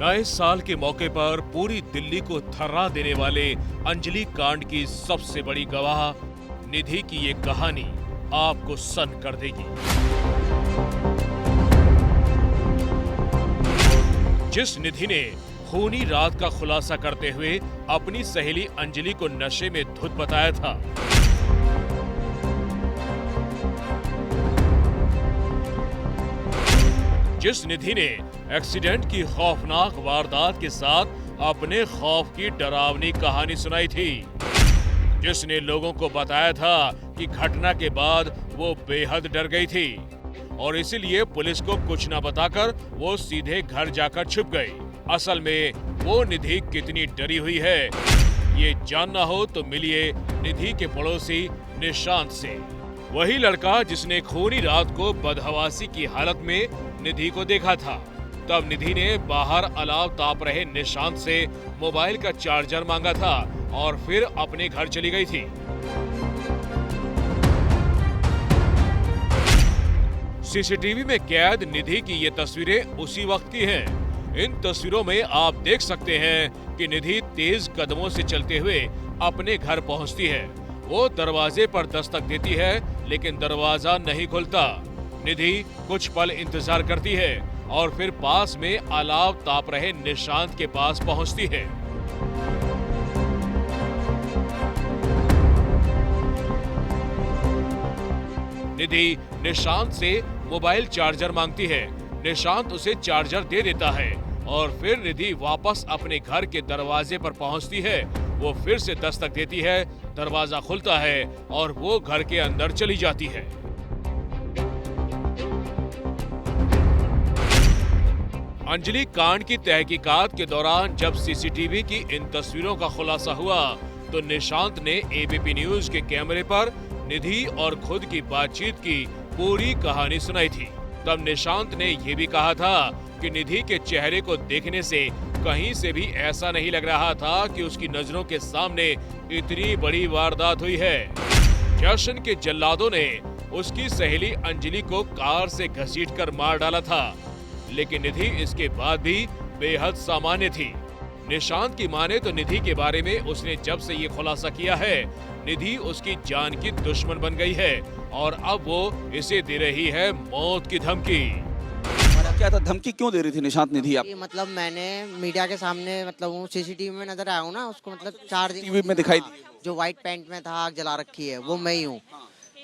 नए साल के मौके पर पूरी दिल्ली को थर्रा देने वाले अंजलि कांड की सबसे बड़ी गवाह निधि की ये कहानी आपको सन्न कर देगी। जिस निधि ने खूनी रात का खुलासा करते हुए अपनी सहेली अंजलि को नशे में धुत बताया था, जिस निधि ने एक्सीडेंट की खौफनाक वारदात के साथ अपने खौफ की डरावनी कहानी सुनाई थी, जिसने लोगों को बताया था कि घटना के बाद वो बेहद डर गई थी और इसीलिए पुलिस को कुछ न बताकर वो सीधे घर जाकर छुप गई। असल में वो निधि कितनी डरी हुई है, ये जानना हो तो मिलिए निधि के पड़ोसी निशांत से। वही लड़का जिसने खूनी रात को बदहवासी की हालत में निधि को देखा था। तब निधि ने बाहर अलाव ताप रहे निशांत से मोबाइल का चार्जर मांगा था और फिर अपने घर चली गई थी। सीसीटीवी में कैद निधि की ये तस्वीरें उसी वक्त की हैं। इन तस्वीरों में आप देख सकते हैं कि निधि तेज कदमों से चलते हुए अपने घर पहुंचती है। वो दरवाजे पर दस्तक देती है लेकिन दरवाजा नहीं खुलता। निधि कुछ पल इंतजार करती है और फिर पास में अलाव ताप रहे निशांत के पास पहुंचती है। निधि निशांत से मोबाइल चार्जर मांगती है। निशांत उसे चार्जर दे देता है और फिर निधि वापस अपने घर के दरवाजे पर पहुंचती है। वो फिर से दस्तक देती है, दरवाजा खुलता है और वो घर के अंदर चली जाती है। अंजलि कांड की तहकीकात के दौरान जब सीसीटीवी की इन तस्वीरों का खुलासा हुआ तो निशांत ने एबीपी न्यूज के कैमरे पर निधि और खुद की बातचीत की पूरी कहानी सुनाई थी। तब निशांत ने यह भी कहा था कि निधि के चेहरे को देखने से कहीं से भी ऐसा नहीं लग रहा था कि उसकी नजरों के सामने इतनी बड़ी वारदात हुई है। जश्न के जल्लादों ने उसकी सहेली अंजलि को कार से घसीटकर मार डाला था, लेकिन निधि इसके बाद भी बेहद सामान्य थी। निशांत की माने तो निधि के बारे में उसने जब से ये खुलासा किया है, निधि उसकी जान की दुश्मन बन गई है और अब वो इसे दे रही है मौत की धमकी। क्या था, धमकी क्यों दे रही थी निशांत निधि आप? मतलब मैंने मीडिया के सामने मतलब वो सीसीटीवी में नजर आया हूँ ना, उसको मतलब 4 दिन टीवी में दिखाई दी। जो व्हाइट पैंट में था, आग जला रखी है, वो मैं ही हूँ।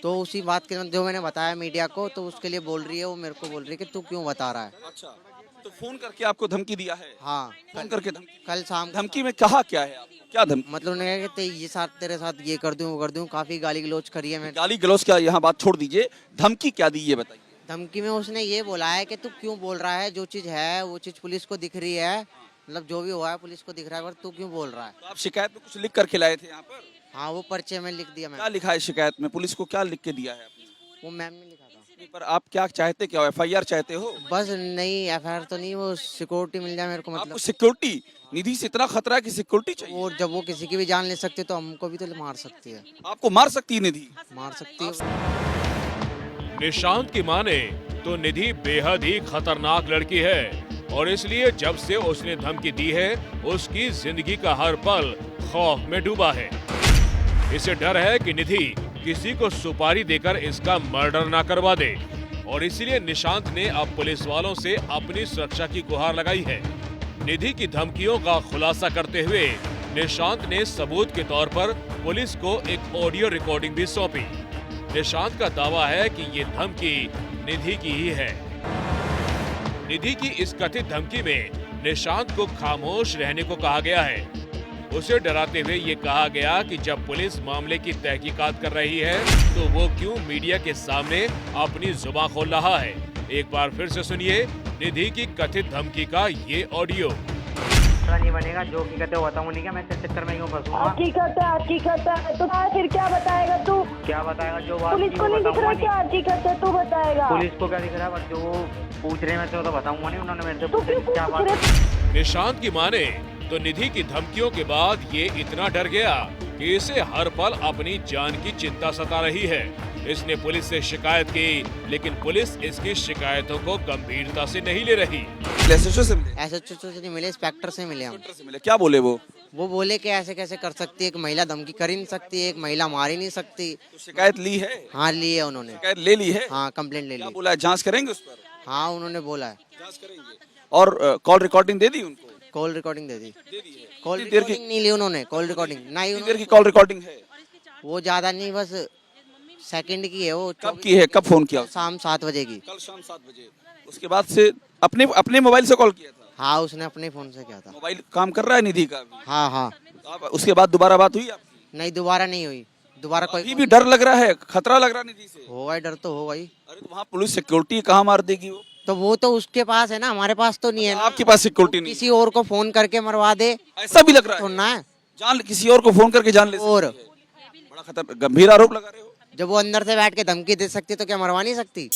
तो उसी बात के जो मैंने बताया मीडिया को, तो उसके लिए बोल रही है, वो मेरे को बोल रही है कि तू क्यों बता रहा है। अच्छा, तो फोन करके आपको धमकी दिया है? हाँ, फोन करके धमकी? कल शाम। धमकी में कहा क्या है आपको? क्या धमकी? मतलब उन्होंने कहा कि ये साथ तेरे साथ ये कर दूं, वो कर दूं। काफी गाली गलौज करी है मैंने। गाली गलौज क्या, यहाँ बात छोड़ दीजिए, धमकी क्या दी ये बताइए। धमकी में उसने ये बोला है कि तू क्यों बोल रहा है, जो चीज है वो चीज पुलिस को दिख रही है, मतलब जो भी हुआ है पुलिस को दिख रहा है, पर तू क्यों बोल रहा है। तो आप शिकायत में कुछ लिख कर खिलाए थे यहाँ पर? हाँ, वो पर्चे में लिख दिया क्या मैंने। लिखा है शिकायत में? पुलिस को क्या लिख के दिया है आपने? वो मैम ने लिखा था। पर आप क्या चाहते, क्या एफआईआर चाहते हो? बस नहीं, एफआईआर तो नहीं, वो सिक्योरिटी मिल जाए मेरे को। आपको मतलब सिक्योरिटी? निधि से इतना खतरा है कि सिक्योरिटी चाहिए? वो जब वो किसी की भी जान ले सकती है तो हमको भी तो मार सकती है। आपको मार सकती है निधि? मार सकती है। निशांत की माने तो निधि बेहद ही खतरनाक लड़की है और इसलिए जब से उसने धमकी दी है, उसकी जिंदगी का हर पल खौफ में डूबा है। इसे डर है कि निधि किसी को सुपारी देकर इसका मर्डर ना करवा दे और इसीलिए निशांत ने अब पुलिस वालों से अपनी सुरक्षा की गुहार लगाई है। निधि की धमकियों का खुलासा करते हुए निशांत ने सबूत के तौर पर पुलिस को एक ऑडियो रिकॉर्डिंग भी सौंपी। निशांत का दावा है कि ये धमकी निधि की ही है। निधि की इस कथित धमकी में निशांत को खामोश रहने को कहा गया है। उसे डराते हुए ये कहा गया कि जब पुलिस मामले की तहकीकात कर रही है तो वो क्यों मीडिया के सामने अपनी जुबान खोल रहा है। एक बार फिर से सुनिए निधि की कथित धमकी का ये ऑडियो। नहीं बनेगा, जो हकीकत है बताऊँ नहीं, क्या मैं तेरे चक्कर में क्यों फंसूंगा? हकीकत है तो फिर क्या बताएगा तू? क्या बताएगा? जो बात पुलिस को नहीं दिख रहा क्या हकीकत है, तू बताएगा। पुलिस को क्या दिख रहा है, बस जो पूछ रहे हैं मैं तो बताऊंगा नहीं। उन्होंने मेरे से तू क्यों पूछा क्या पूछ बात। रहे? निशांत की माने तो निधि की धमकियों के बाद ये इतना डर गया कि इसे हर पल अपनी जान की चिंता सता रही है। इसने पुलिस से शिकायत की, लेकिन पुलिस इसकी शिकायतों को गंभीरता से नहीं ले रही। एसएचओ से मिले? एसएचओ से नहीं मिले, इंस्पेक्टर से मिले हम। इंस्पेक्टर से मिले, क्या बोले वो? वो बोले कि ऐसे कैसे कर सकती है, एक महिला धमकी कर ही नहीं सकती, एक महिला मार ही नहीं सकती। तो शिकायत ली है? हाँ ली है उन्होंने, शिकायत ले ली है? हाँ कंप्लेंट ले क्या ली। बोला है, जांच करेंगे उस पर? हाँ उन्होंने बोला है, जांच करेंगे। और कॉल रिकॉर्डिंग दे दी उनको? कॉल रिकॉर्डिंग दे दी। दे दी है। कॉल कितनी देर की- रिकॉर्डिंग नहीं ली उन्होंने, कॉल रिकॉर्डिंग नहीं कितनी देर की कॉल रिकॉर्डिंग है? वो ज्यादा नहीं, बस सेकंड की है वो। कब की है, कब फोन किया? शाम 7 बजे की। कल शाम 7 बजे। उसके बाद से अपने अपने मोबाइल से कॉल किया था? हाँ उसने अपने फोन से किया था। मोबाइल काम कर रहा है निधि का अभी? हाँ हाँ। आप उसके बाद दोबारा बात हुई आपकी? नहीं दोबारा नहीं हुई, दोबारा अभी कोई भी डर लग रहा है, खतरा लग रहा है निधि से? होगा ही, डर तो होगा ही। अरे तो वहाँ पुलिस सिक्योरिटी कहाँ मार देगी वो? तो वो तो उसके पास है ना, हमारे पास तो नहीं है ना। आपके पास सिक्योरिटी नहीं? किसी और को फोन करके मरवा दे ऐसा भी लग रहा तो है? ना है। जान किसी और को फोन करके जान ले सकती और है। बड़ा खतर गंभीर आरोप लगा रहे हो। जब वो अंदर से बैठ के धमकी दे सकती तो क्या मरवा नहीं सकती?